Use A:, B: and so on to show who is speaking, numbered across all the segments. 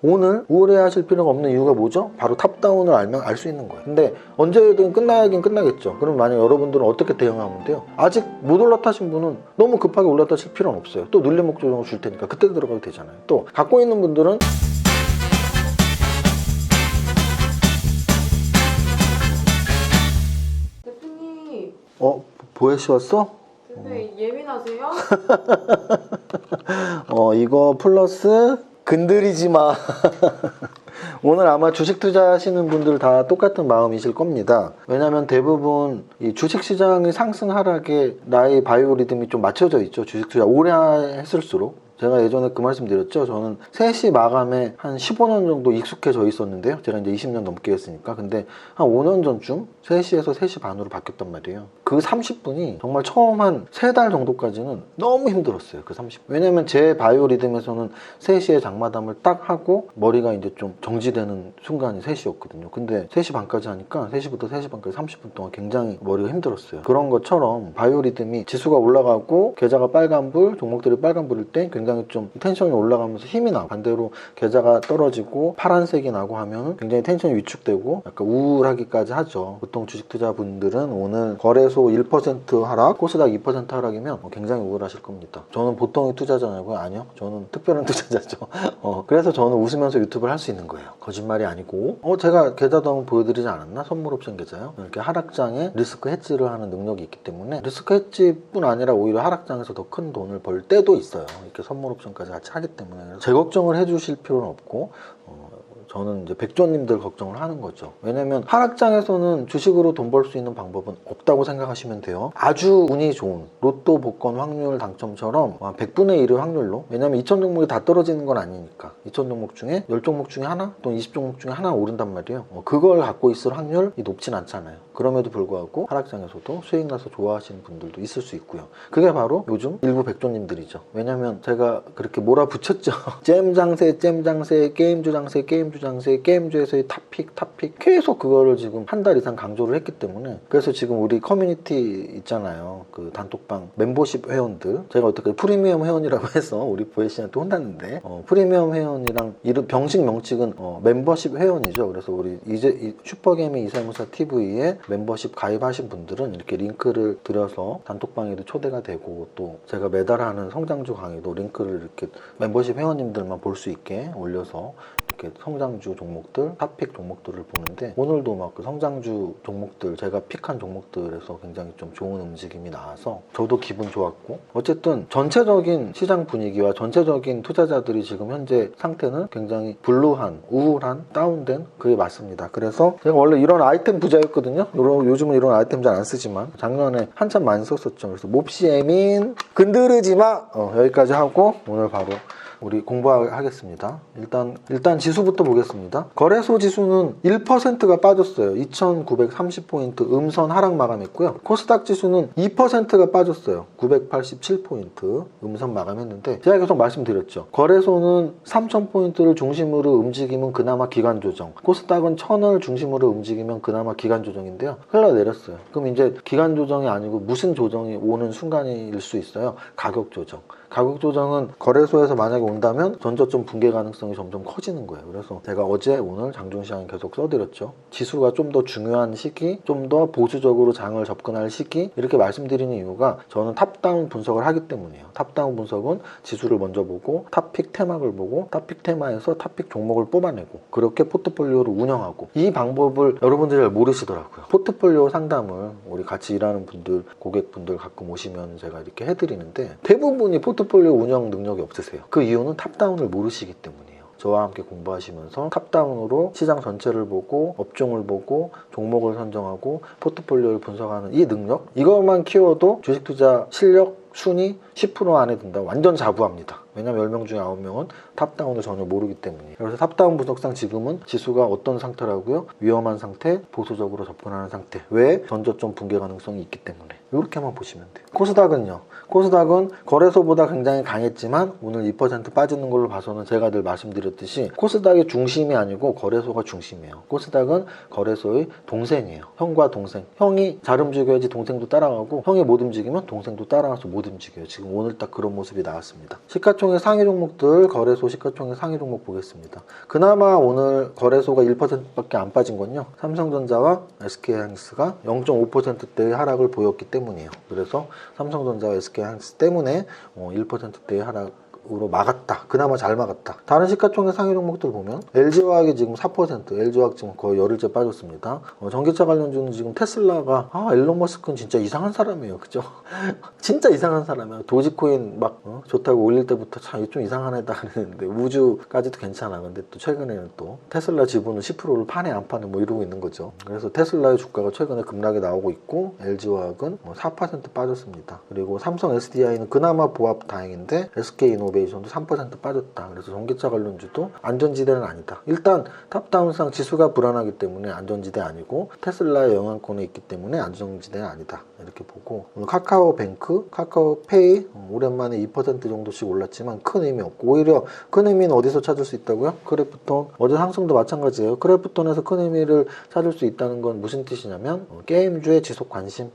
A: 오늘 우울해하실 필요가 없는 이유가 뭐죠? 바로 탑다운을 알면 알 수 있는 거예요. 근데 언제든 끝나긴 끝나겠죠. 그럼 만약 여러분들은 어떻게 대응하면 돼요? 아직 못 올라타신 분은 너무 급하게 올라타실 필요는 없어요. 또 눌림목 조정을 줄 테니까 그때 들어가도 되잖아요. 또 갖고 있는 분들은
B: 대표님,
A: 보혜씨 왔어?
B: 대표님 예민하세요?
A: 이거 플러스 건드리지 마. 오늘 아마 주식 투자하시는 분들 다 똑같은 마음이실 겁니다. 왜냐하면 대부분 이 주식시장의 상승 하락에 나의 바이오리듬이 좀 맞춰져 있죠. 주식 투자 오래 했을수록. 제가 예전에 그 말씀 드렸죠. 저는 3시 마감에 한 15년 정도 익숙해져 있었는데요. 제가 이제 20년 넘게 했으니까. 근데 한 5년 전쯤 3시에서 3시 반으로 바뀌었단 말이에요. 그 30분이 정말 처음 한 3달 정도까지는 너무 힘들었어요. 그 30분. 왜냐면 제 바이오리듬에서는 3시에 장마담을 딱 하고 머리가 이제 좀 정지되는 순간이 3시였거든요. 근데 3시 반까지 하니까 3시부터 3시 반까지 30분 동안 굉장히 머리가 힘들었어요. 그런 것처럼 바이오리듬이 지수가 올라가고 계좌가 빨간불, 종목들이 빨간불일 때 굉장히 좀 텐션이 올라가면서 힘이 나고, 반대로 계좌가 떨어지고 파란색이 나고 하면 굉장히 텐션이 위축되고 약간 우울하기까지 하죠. 보통 주식 투자분들은 오늘 거래소 1% 하락, 코스닥 2% 하락이면 굉장히 우울하실 겁니다. 저는 보통의 투자자냐고요? 아니요. 저는 특별한 투자자죠. 그래서 저는 웃으면서 유튜브를 할 수 있는 거예요. 거짓말이 아니고. 제가 계좌도 한번 보여드리지 않았나? 선물 옵션 계좌요. 이렇게 하락장에 리스크 해지를 하는 능력이 있기 때문에 리스크 해지뿐 아니라 오히려 하락장에서 더 큰 돈을 벌 때도 있어요. 이렇게 선물 옵션까지 같이 하기 때문에 제 걱정을 해주실 필요는 없고 저는 이제 백조님들 걱정을 하는 거죠. 왜냐면 하락장에서는 주식으로 돈 벌 수 있는 방법은 없다고 생각하시면 돼요. 아주 운이 좋은 로또 복권 확률 당첨처럼 100분의 1의 확률로, 왜냐면 2000종목이 다 떨어지는 건 아니니까 2000종목 중에 10종목 중에 하나 또는 20종목 중에 하나 오른단 말이에요. 그걸 갖고 있을 확률이 높진 않잖아요. 그럼에도 불구하고 하락장에서도 수익 나서 좋아하시는 분들도 있을 수 있고요. 그게 바로 요즘 일부 백조님들이죠. 왜냐면 제가 그렇게 몰아붙였죠. 잼장세, 게임주 장세, 게임주에서의 탑픽 계속 그거를 지금 한 달 이상 강조를 했기 때문에, 그래서 지금 우리 커뮤니티 있잖아요. 그 단톡방 멤버십 회원들, 제가 어떻게 프리미엄 회원이라고 해서 우리 보혜씨한테 혼났는데 프리미엄 회원이랑 이름 병식 명칭은 멤버십 회원이죠. 그래서 우리 이제 슈퍼게임의 이사무사 TV에 멤버십 가입하신 분들은 이렇게 링크를 드려서 단톡방에도 초대가 되고, 또 제가 매달 하는 성장주 강의도 링크를 이렇게 멤버십 회원님들만 볼 수 있게 올려서 이렇게 성장주 종목들, 탑픽 종목들을 보는데, 오늘도 막 그 성장주 종목들, 제가 픽한 종목들에서 굉장히 좀 좋은 움직임이 나와서 저도 기분 좋았고, 어쨌든 전체적인 시장 분위기와 전체적인 투자자들이 지금 현재 상태는 굉장히 블루한, 우울한, 다운된, 그게 맞습니다. 그래서 제가 원래 이런 아이템 부자였거든요. 요즘은 이런 아이템 잘 안 쓰지만 작년에 한참 많이 썼었죠. 그래서 몹시 예민, 건드리지 마! 여기까지 하고 오늘 바로 우리 공부하겠습니다. 일단 지수부터 보겠습니다. 거래소 지수는 1%가 빠졌어요. 2930포인트 음선 하락 마감했고요. 코스닥 지수는 2%가 빠졌어요. 987포인트 음선 마감했는데, 제가 계속 말씀드렸죠. 거래소는 3000포인트를 중심으로 움직이면 그나마 기간 조정, 코스닥은 1000을 중심으로 움직이면 그나마 기간 조정인데요. 흘러내렸어요. 그럼 이제 기간 조정이 아니고 무슨 조정이 오는 순간일 수 있어요? 가격 조정. 가격 조정은 거래소에서 만약에 온다면 전저점 붕괴 가능성이 점점 커지는 거예요. 그래서 제가 어제 오늘 장중시장 계속 써드렸죠. 지수가 좀 더 중요한 시기, 좀 더 보수적으로 장을 접근할 시기, 이렇게 말씀드리는 이유가 저는 탑다운 분석을 하기 때문이에요. 탑다운 분석은 지수를 먼저 보고 탑픽 테마를 보고 탑픽 테마에서 탑픽 종목을 뽑아내고 그렇게 포트폴리오를 운영하고, 이 방법을 여러분들이 잘 모르시더라고요. 포트폴리오 상담을 우리 같이 일하는 분들, 고객분들 가끔 오시면 제가 이렇게 해드리는데 대부분이 포트폴리오 운영 능력이 없으세요. 그 이유는 탑다운을 모르시기 때문이에요. 저와 함께 공부하시면서 탑다운으로 시장 전체를 보고 업종을 보고 종목을 선정하고 포트폴리오를 분석하는 이 능력, 이것만 키워도 주식 투자 실력 순위 10% 안에 든다. 완전 자부합니다. 왜냐면 10명 중에 9명은 탑다운을 전혀 모르기 때문이에요. 그래서 탑다운 분석상 지금은 지수가 어떤 상태라고요? 위험한 상태, 보수적으로 접근하는 상태. 왜? 전저점 붕괴 가능성이 있기 때문에. 이렇게만 보시면 돼요. 코스닥은요. 코스닥은 거래소보다 굉장히 강했지만 오늘 2% 빠지는 걸로 봐서는 제가 늘 말씀드렸듯이 코스닥의 중심이 아니고 거래소가 중심이에요. 코스닥은 거래소의 동생이에요. 형과 동생. 형이 잘 움직여야지 동생도 따라가고, 형이 못 움직이면 동생도 따라가서 못 못 움직여요. 지금 오늘 딱 그런 모습이 나왔습니다. 시가총액 상위 종목들 거래소 시가총액 상위 종목 보겠습니다. 그나마 오늘 거래소가 1%밖에 안 빠진 건요. 삼성전자와 SK하이닉스가 0.5%대의 하락을 보였기 때문이에요. 그래서 삼성전자와 SK하이닉스 때문에 1%대의 하락으로 막았다. 그나마 잘 막았다. 다른 시가총액 상위 종목들 보면 LG화학이 지금 4%, LG화학 지금 거의 열흘째 빠졌습니다. 전기차 관련주는 지금 테슬라가 일론 머스크는 진짜 이상한 사람이에요. 그죠? 진짜 이상한 사람이에요. 도지코인 막 좋다고 올릴 때부터 참 좀 이상한 애다 그랬는데 우주까지도 괜찮아. 근데 또 최근에는 또 테슬라 지분을 10%를 파네 안 파네 뭐 이러고 있는 거죠. 그래서 테슬라의 주가가 최근에 급락이 나오고 있고 LG화학은 4% 빠졌습니다. 그리고 삼성 SDI는 그나마 보합 다행인데 SK이노베이션도 3% 빠졌다. 그래서 전기차 관련주도 안전지대는 아니다. 일단 탑다운상 지수가 불안하기 때문에 안전지대 아니고 테슬라의 영향권에 있기 때문에 안전지대는 아니다. 이렇게 보고 오늘 카카오뱅크, 카카오페이 오랜만에 2% 정도씩 올랐지만 큰 의미 없고 오히려 큰 의미는 어디서 찾을 수 있다고요? 크래프톤 어제 상승도 마찬가지예요. 크래프톤에서 큰 의미를 찾을 수 있다는 건 무슨 뜻이냐면 게임주의 지속 관심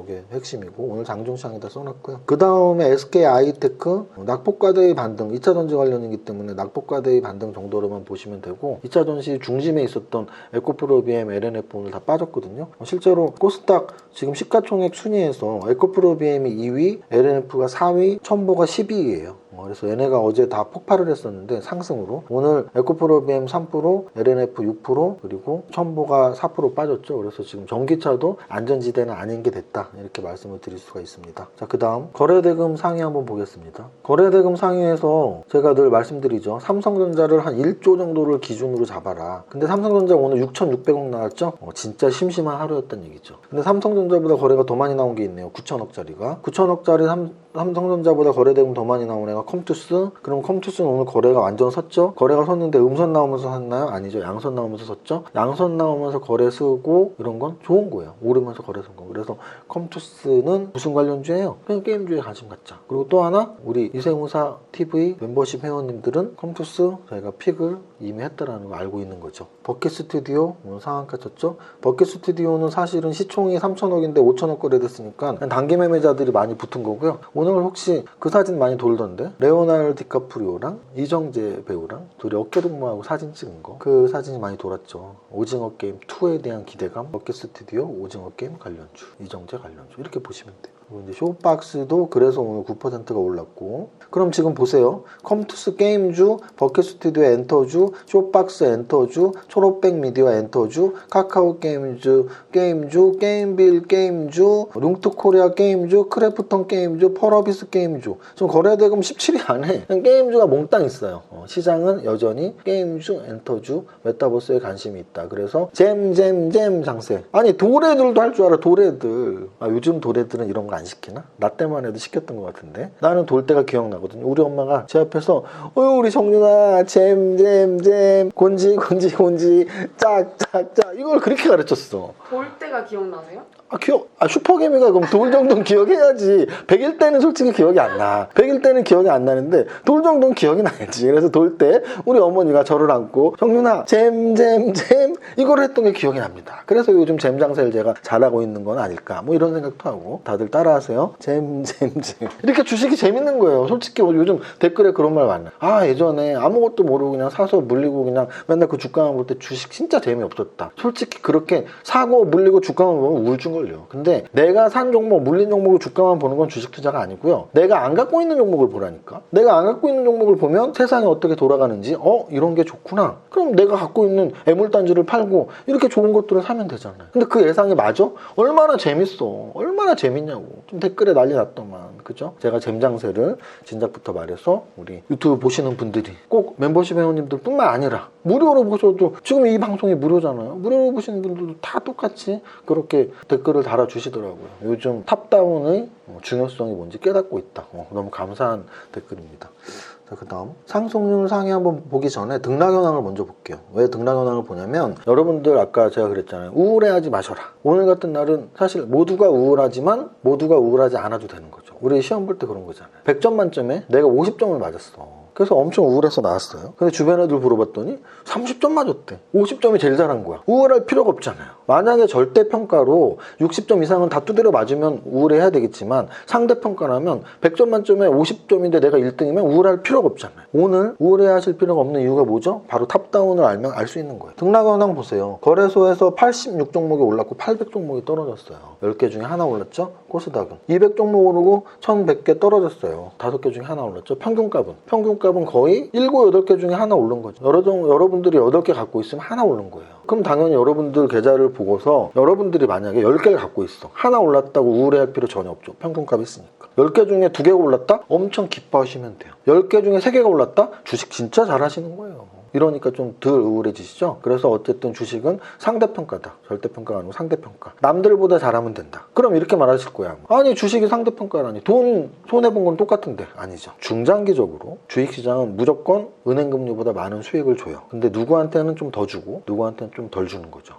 A: 이게 핵심이고 오늘 장중시장에다 써놨고요. 그 다음에 SK아이테크 낙폭과대의 반등 2차 전지 관련이기 때문에 낙폭과대의 반등 정도로만 보시면 되고 2차 전지 중심에 있었던 에코프로비엠, LNF 오늘 다 빠졌거든요. 실제로 코스닥 지금 시가총액 순위에서 에코프로비엠이 2위, LNF가 4위, 첨보가 10위예요. 그래서 얘네가 어제 다 폭발을 했었는데 상승으로 오늘 에코프로비엠 3%, LNF 6% 그리고 첨보가 4% 빠졌죠. 그래서 지금 전기차도 안전지대는 아닌 게 됐다 이렇게 말씀을 드릴 수가 있습니다. 자, 그 다음 거래대금 상위 한번 보겠습니다. 거래대금 상위에서 제가 늘 말씀드리죠. 삼성전자를 한 1조 정도를 기준으로 잡아라. 근데 삼성전자 오늘 6,600억 나왔죠. 진짜 심심한 하루였던 얘기죠. 근데 삼성전자보다 거래가 더 많이 나온 게 있네요. 9천억짜리가 9천억짜리 삼성전자보다 거래대금 더 많이 나온 애가 컴투스. 그럼 컴투스는 오늘 거래가 완전 섰죠. 거래가 섰는데 음선 나오면서 샀나요? 아니죠. 양선 나오면서 섰죠. 양선 나오면서 거래 쓰고 이런 건 좋은 거예요. 오르면서 거래 쓴 거. 그래서 컴투스는 무슨 관련주예요? 그냥 게임주에 관심 갖자. 그리고 또 하나 우리 이세무사 TV 멤버십 회원님들은 컴투스 저희가 픽을 이미 했다라는 걸 알고 있는 거죠. 버킷 스튜디오 오늘 상한가 쳤죠. 버킷 스튜디오는 사실은 시총이 3천억인데 5천억 거래됐으니까 단기 매매자들이 많이 붙은 거고요. 오늘 혹시 그 사진 많이 돌던데 레오나르도 디카프리오랑 이정재 배우랑 둘이 어깨동무하고 사진 찍은 거 그 사진이 많이 돌았죠. 오징어 게임 2에 대한 기대감 버킷 스튜디오 오징어 게임 관련주 이정재 관련주 이렇게 보시면 돼요. 그리고 이제 쇼박스도 그래서 오늘 9%가 올랐고 그럼 지금 보세요. 컴투스 게임주, 버킷 스튜디오 엔터주, 쇼박스 엔터주, 초록백 미디어 엔터주, 카카오 게임주, 게임빌 게임주, 룽투코리아 게임주, 크래프톤 게임주, 펄어비스 게임주 지금 거래대금 17위 안에 그냥 게임주가 몽땅 있어요. 시장은 여전히 게임주, 엔터주, 메타버스에 관심이 있다. 그래서 잼 장세. 아니 도래들도 할 줄 알아. 도래들. 요즘 도래들은 이런 거 안 시키나? 나 때만 해도 시켰던 것 같은데 나는 돌 때가 기억나거든요. 우리 엄마가 제 앞에서 우리 정윤아 잼 곤지 짝 이걸 그렇게 가르쳤어.
B: 볼 때가 기억나세요?
A: 슈퍼개미가 그럼 돌 정도는 기억해야지. 100일 때는 솔직히 기억이 안 나. 100일 때는 기억이 안 나는데 돌 정도는 기억이 나야지. 그래서 돌 때 우리 어머니가 저를 안고 정윤아 잼 이거를 했던 게 기억이 납니다. 그래서 요즘 잼 장사를 제가 잘하고 있는 건 아닐까 뭐 이런 생각도 하고 다들 따라하세요. 잼 이렇게 주식이 재밌는 거예요. 솔직히 요즘 댓글에 그런 말 많아요. 예전에 아무것도 모르고 그냥 사서 물리고 그냥 맨날 그 주가만 볼 때 주식 진짜 재미없었다. 솔직히 그렇게 사고 물리고 주가만 보면 우울증 걸려. 근데 내가 산 종목 물린 종목을 주가만 보는 건 주식 투자가 아니고요. 내가 안 갖고 있는 종목을 보라니까. 내가 안 갖고 있는 종목을 보면 세상이 어떻게 돌아가는지 이런 게 좋구나. 그럼 내가 갖고 있는 애물단지를 팔고 이렇게 좋은 것들을 사면 되잖아요. 근데 그 예상이 맞아? 얼마나 재밌어. 얼마나 재밌냐고. 좀 댓글에 난리 났더만. 그죠? 제가 잼장세를 진작부터 말해서 우리 유튜브 보시는 분들이 꼭 멤버십 회원님들 뿐만 아니라 무료로 보셔도 지금 이 방송이 무료잖아요. 무료로 보시는 분들도 다 똑같이 그렇게 댓글을 달아주시더라고요. 요즘 탑다운의 중요성이 뭔지 깨닫고 있다. 너무 감사한 댓글입니다. 자, 그 다음 상승률 상위 한번 보기 전에 등락 현황을 먼저 볼게요. 왜 등락 현황을 보냐면 여러분들 아까 제가 그랬잖아요. 우울해하지 마셔라. 오늘 같은 날은 사실 모두가 우울하지만 모두가 우울하지 않아도 되는 거죠. 우리 시험 볼 때 그런 거잖아요. 100점 만점에 내가 50점을 맞았어. 그래서 엄청 우울해서 나왔어요. 근데 주변 애들 물어봤더니 30점 맞았대. 50점이 제일 잘한 거야. 우울할 필요가 없잖아요. 만약에 절대평가로 60점 이상은 다 두드려 맞으면 우울해야 되겠지만 상대평가라면 100점 만점에 50점인데 내가 1등이면 우울할 필요가 없잖아요. 오늘 우울해야 하실 필요가 없는 이유가 뭐죠? 바로 탑다운을 알면 알 수 있는 거예요. 등락 현황 보세요. 거래소에서 86종목이 올랐고 800종목이 떨어졌어요. 10개 중에 하나 올랐죠? 코스닥은. 200종목 오르고 1100개 떨어졌어요. 5개 중에 하나 올랐죠? 평균값은 거의 7, 8개 중에 하나 오른 거죠. 여러분들이 8개 갖고 있으면 하나 오른 거예요. 그럼 당연히 여러분들 계좌를 보고서 여러분들이 만약에 10개를 갖고 있어. 하나 올랐다고 우울해할 필요 전혀 없죠. 평균값이 있으니까. 10개 중에 2개가 올랐다? 엄청 기뻐하시면 돼요. 10개 중에 3개가 올랐다? 주식 진짜 잘하시는 거예요. 이러니까 좀 덜 우울해지시죠? 그래서 어쨌든 주식은 상대평가다. 절대평가가 아니고 상대평가. 남들보다 잘하면 된다. 그럼 이렇게 말하실 거야. 아니 주식이 상대평가라니. 돈 손해본 건 똑같은데. 아니죠. 중장기적으로 주식시장은 무조건 은행금리보다 많은 수익을 줘요. 근데 누구한테는 좀 더 주고 누구한테는 좀 덜 주는 거죠.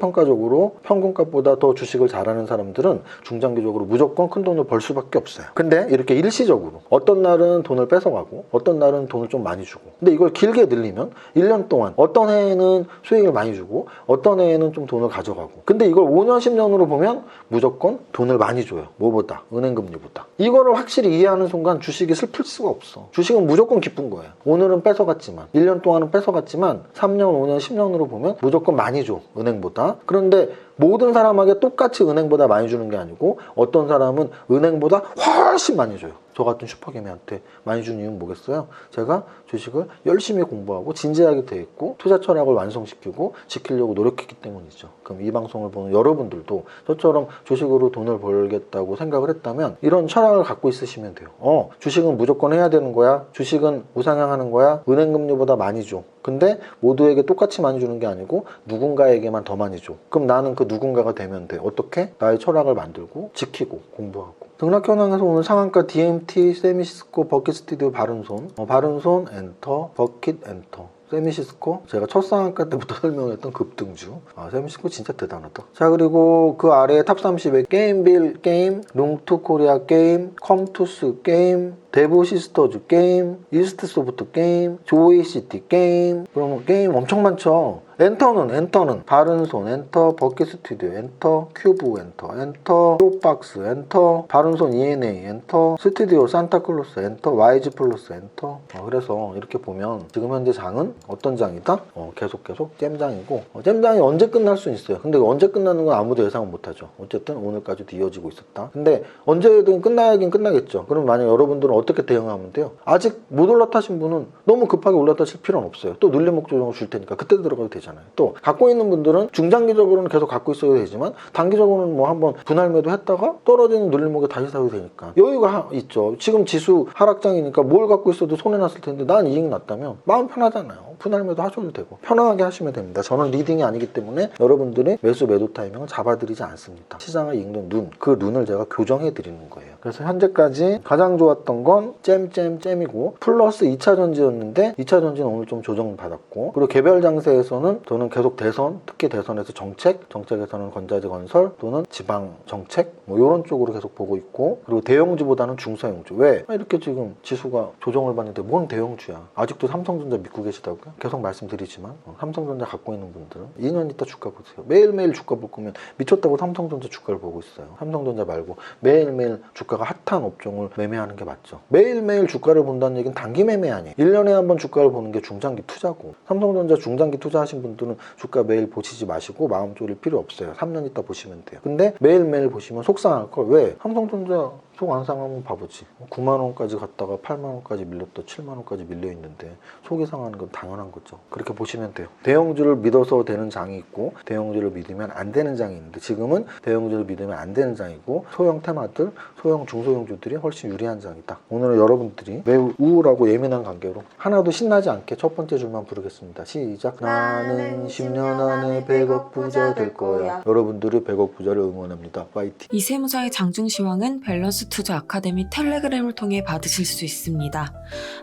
A: 상대평가적으로 평균값보다 더 주식을 잘하는 사람들은 중장기적으로 무조건 큰 돈을 벌 수밖에 없어요. 근데 이렇게 일시적으로 어떤 날은 돈을 뺏어가고 어떤 날은 돈을 좀 많이 주고 근데 이걸 길게 늘리면 1년 동안 어떤 해에는 수익을 많이 주고 어떤 해에는 좀 돈을 가져가고 근데 이걸 5년 10년으로 보면 무조건 돈을 많이 줘요. 뭐보다? 은행금리보다. 이거를 확실히 이해하는 순간 주식이 슬플 수가 없어. 주식은 무조건 기쁜 거예요. 오늘은 뺏어갔지만 1년 동안은 뺏어갔지만 3년 5년 10년으로 보면 무조건 많이 줘. 은행보다. 그런데 모든 사람에게 똑같이 은행보다 많이 주는 게 아니고 어떤 사람은 은행보다 훨씬 많이 줘요. 저 같은 슈퍼개미한테 많이 주는 이유는 뭐겠어요? 제가 주식을 열심히 공부하고 진지하게 돼 있고 투자 철학을 완성시키고 지키려고 노력했기 때문이죠. 그럼 이 방송을 보는 여러분들도 저처럼 주식으로 돈을 벌겠다고 생각을 했다면 이런 철학을 갖고 있으시면 돼요. 주식은 무조건 해야 되는 거야. 주식은 우상향하는 거야. 은행금리보다 많이 줘. 근데 모두에게 똑같이 많이 주는 게 아니고 누군가에게만 더 많이 줘. 그럼 나는 그 누군가가 되면 돼. 어떻게? 나의 철학을 만들고 지키고 공부하고. 등락 현황에서 오늘 상한가 DMT, 세미시스코, 버킷 스튜디오, 바른손, 바른손 엔터, 버킷 엔터. 세미시스코 제가 첫 상한가 때부터 설명했던 급등주. 세미시스코 진짜 대단하다. 자 그리고 그 아래에 탑 30에 게임빌 게임, 룽투 코리아 게임, 컴투스 게임, 데브 시스터즈 게임, 이스트 소프트 게임, 조이시티 게임. 그러면 게임 엄청 많죠. 엔터는 바른손 엔터, 버킷 스튜디오 엔터, 큐브 엔터, 쇼박스 엔터, 바른손 ENA 엔터, 스튜디오 산타클로스 엔터, YG 플러스 엔터. 그래서 이렇게 보면 지금 현재 장은 어떤 장이다? 계속 잼장이고 잼장이 언제 끝날 수 있어요. 근데 언제 끝나는 건 아무도 예상은 못하죠. 어쨌든 오늘까지도 이어지고 있었다. 근데 언제든 끝나긴 끝나겠죠. 그럼 만약 여러분들은 어떻게 대응하면 돼요? 아직 못 올라타신 분은 너무 급하게 올라타실 필요는 없어요. 또 눌림목 조정을 줄 테니까 그때 들어가도 되잖아요. 또 갖고 있는 분들은 중장기적으로는 계속 갖고 있어야 되지만 단기적으로는 뭐 한번 분할 매도했다가 떨어지는 눌림목에 다시 사도 되니까 여유가 있죠. 지금 지수 하락장이니까 뭘 갖고 있어도 손해났을 텐데 난 이익 났다면 마음 편하잖아요. 분할 매도 하셔도 되고 편하게 하시면 됩니다. 저는 리딩이 아니기 때문에 여러분들이 매도 타이밍을 잡아드리지 않습니다. 시장을 읽는 눈, 그 눈을 제가 교정해 드리는 거예요. 그래서 현재까지 가장 좋았던 건 잼이고 플러스 2차 전지였는데 2차 전지는 오늘 좀 조정받았고 그리고 개별 장세에서는 저는 계속 대선, 특히 대선에서 정책에서는 건자재 건설 또는 지방 정책 뭐 이런 쪽으로 계속 보고 있고 그리고 대형주보다는 중소형주. 왜? 이렇게 지금 지수가 조정을 받는데 뭔 대형주야. 아직도 삼성전자 믿고 계시다고요? 계속 말씀드리지만 삼성전자 갖고 있는 분들은 2년 있다 주가 보세요. 매일매일 주가 볼 거면 미쳤다고 삼성전자 주가를 보고 있어요. 삼성전자 말고 매일매일 주가가 핫한 업종을 매매하는 게 맞죠. 매일매일 주가를 본다는 얘기는 단기 매매 아니에요. 1년에 한 번 주가를 보는 게 중장기 투자고 삼성전자 중장기 투자하신 분들은 주가 매일 보시지 마시고 마음 졸일 필요 없어요. 3년 있다 보시면 돼요. 근데 매일매일 보시면 속상할 걸. 왜? 삼성전자 속 안 상하면 바보지. 9만원까지 갔다가 8만원까지 밀렸다 7만원까지 밀려있는데 속이 상하는 건 당연한 거죠. 그렇게 보시면 돼요. 대형주를 믿어서 되는 장이 있고 대형주를 믿으면 안 되는 장이 있는데 지금은 대형주를 믿으면 안 되는 장이고 소형 테마들, 소형 중소형주들이 훨씬 유리한 장이다. 오늘은 여러분들이 매우 우울하고 예민한 관계로 하나도 신나지 않게 첫 번째 줄만 부르겠습니다. 시작. 나는 10년 안에 100억 부자 될 거야. 여러분들이 100억 부자를 응원합니다. 파이팅.
C: 이 세무사의 장중시황은 밸런스 밸런스 투자 아카데미 텔레그램을 통해 받으실 수 있습니다.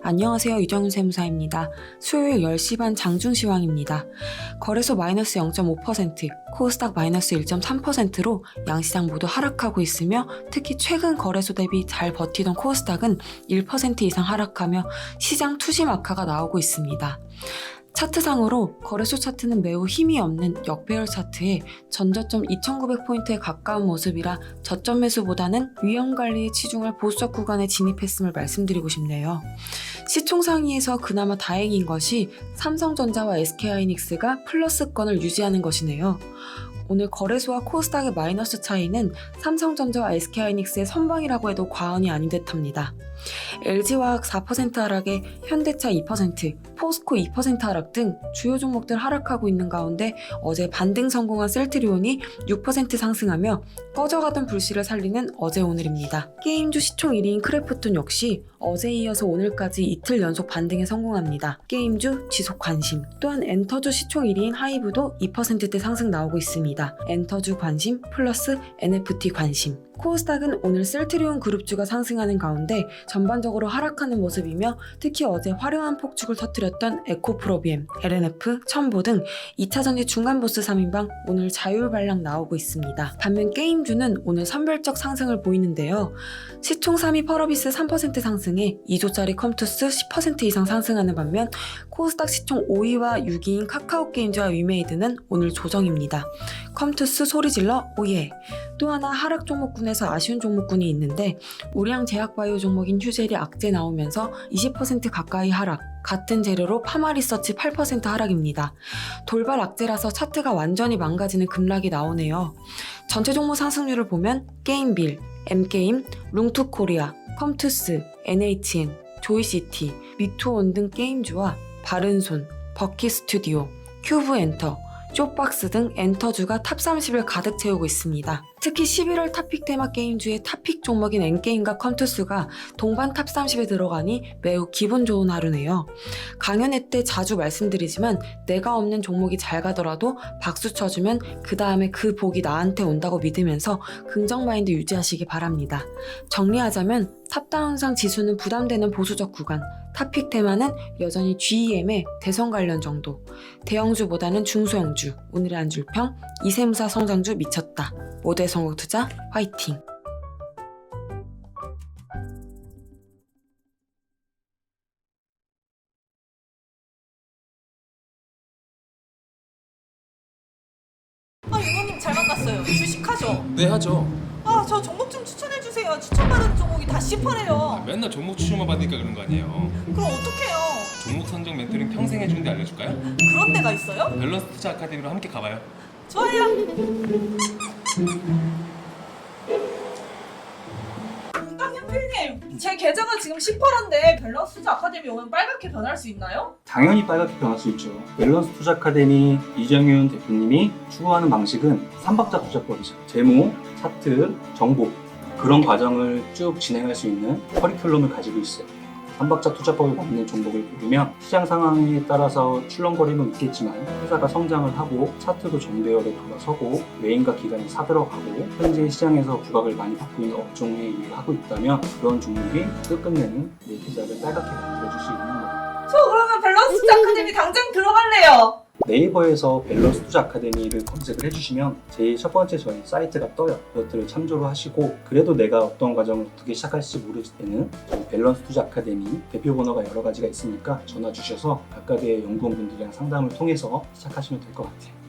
C: 안녕하세요. 유정윤 세무사입니다. 수요일 10시 반 장중시황입니다. 거래소 마이너스 0.5%, 코스닥 마이너스 1.3%로 양시장 모두 하락하고 있으며 특히 최근 거래소 대비 잘 버티던 코스닥은 1% 이상 하락하며 시장 투심 악화가 나오고 있습니다. 차트상으로 거래소 차트는 매우 힘이 없는 역배열 차트에 전저점 2900포인트에 가까운 모습이라 저점 매수보다는 위험관리에 치중할 보수적 구간에 진입했음을 말씀드리고 싶네요. 시총 상위에서 그나마 다행인 것이 삼성전자와 SK하이닉스가 플러스권을 유지하는 것이네요. 오늘 거래소와 코스닥의 마이너스 차이는 삼성전자와 SK하이닉스의 선방이라고 해도 과언이 아닌 듯합니다. LG화학 4% 하락에 현대차 2%, 포스코 2% 하락 등 주요 종목들 하락하고 있는 가운데 어제 반등 성공한 셀트리온이 6% 상승하며 꺼져가던 불씨를 살리는 어제 오늘입니다. 게임주 시총 1위인 크래프톤 역시 어제 이어서 오늘까지 이틀 연속 반등에 성공합니다. 게임주 지속 관심. 또한 엔터주 시총 1위인 하이브도 2%대 상승 나오고 있습니다. 엔터주 관심 플러스 NFT 관심. 코스닥은 오늘 셀트리온 그룹주가 상승하는 가운데 전반적으로 하락하는 모습이며 특히 어제 화려한 폭죽을 터뜨렸던 에코프로비엠, LNF, 첨보 등 2차전지 중간보스 3인방 오늘 자율반락 나오고 있습니다. 반면 게임주는 오늘 선별적 상승을 보이는데요. 시총 3위 펄어비스 3% 상승에 2조짜리 컴투스 10% 이상 상승하는 반면 코스닥 시총 5위와 6위인 카카오게임즈와 위메이드는 오늘 조정입니다. 컴투스 소리질러 오예. 또 하나 하락 종목군에서 아쉬운 종목군이 있는데 우량 제약바이오 종목인 휴젤이 악재 나오면서 20% 가까이 하락. 같은 재료로 파마리서치 8% 하락입니다. 돌발 악재라서 차트가 완전히 망가지는 급락이 나오네요. 전체 종목 상승률을 보면 게임빌, M게임, 룽투코리아, 컴투스, NHN, 조이시티, 미투온 등 게임주와 바른손, 버키스튜디오, 큐브엔터, 쇼박스 등 엔터주가 탑 30을 가득 채우고 있습니다. 특히 11월 탑픽 테마 게임주의 탑픽 종목인 N게임과 컴투스가 동반 탑 30에 들어가니 매우 기분 좋은 하루네요. 강연회 때 자주 말씀드리지만 내가 없는 종목이 잘 가더라도 박수 쳐주면 그 다음에 그 복이 나한테 온다고 믿으면서 긍정 마인드 유지하시기 바랍니다. 정리하자면 탑다운상 지수는 부담되는 보수적 구간, 탑픽 테마는 여전히 GEM의 대선 관련 정도, 대형주보다는 중소형주, 오늘의 한 줄평, 이세무사 성장주 미쳤다. 모두의 성공 투자 화이팅!
D: 윤호님 잘 만났어요. 주식하죠?
E: 네, 하죠.
D: 저 종목 좀 추천해주세요. 추천받은 종목이 다 씹어래요.
E: 맨날 종목 추천만 받으니까 그런 거 아니에요.
D: 그럼 어떡해요?
E: 종목 선정 멘토링 평생 해주는데 알려줄까요?
D: 그런 데가 있어요?
E: 밸런스 투자 아카데미로 함께 가봐요.
D: 좋아요. 강현필님, 제 계좌가 지금 10%인데 밸런스 투자 아카데미 오면 빨갛게 변할 수 있나요?
F: 당연히 빨갛게 변할 수 있죠. 밸런스 투자 아카데미 이정윤 대표님이 추구하는 방식은 3박자 투자법이죠. 재무, 차트, 정보 그런 과정을 쭉 진행할 수 있는 커리큘럼을 가지고 있어요. 3박자 투자법에 맞는 종목을 고르면 시장 상황에 따라서 출렁거림은 있겠지만 회사가 성장을 하고 차트도 정배열에 돌아서고 외인과 기관이 사들어가고 현재 시장에서 부각을 많이 받고 있는 업종에 일을 하고 있다면 그런 종목이 끝끝내는 내 계좌를 빨갛게 만들어줄 수 있는 거예요.
D: 저 그러면 밸런스 투자 아카데미 당장 들어갈래요.
F: 네이버에서 밸런스 투자 아카데미를 검색을 해주시면 제일 첫 번째 저희 사이트가 떠요. 그것들을 참조를 하시고 그래도 내가 어떤 과정을 어떻게 시작할지 모르실 때는 저희 밸런스 투자 아카데미 대표 번호가 여러 가지가 있으니까 전화 주셔서 각각의 연구원분들이랑 상담을 통해서 시작하시면 될 것 같아요.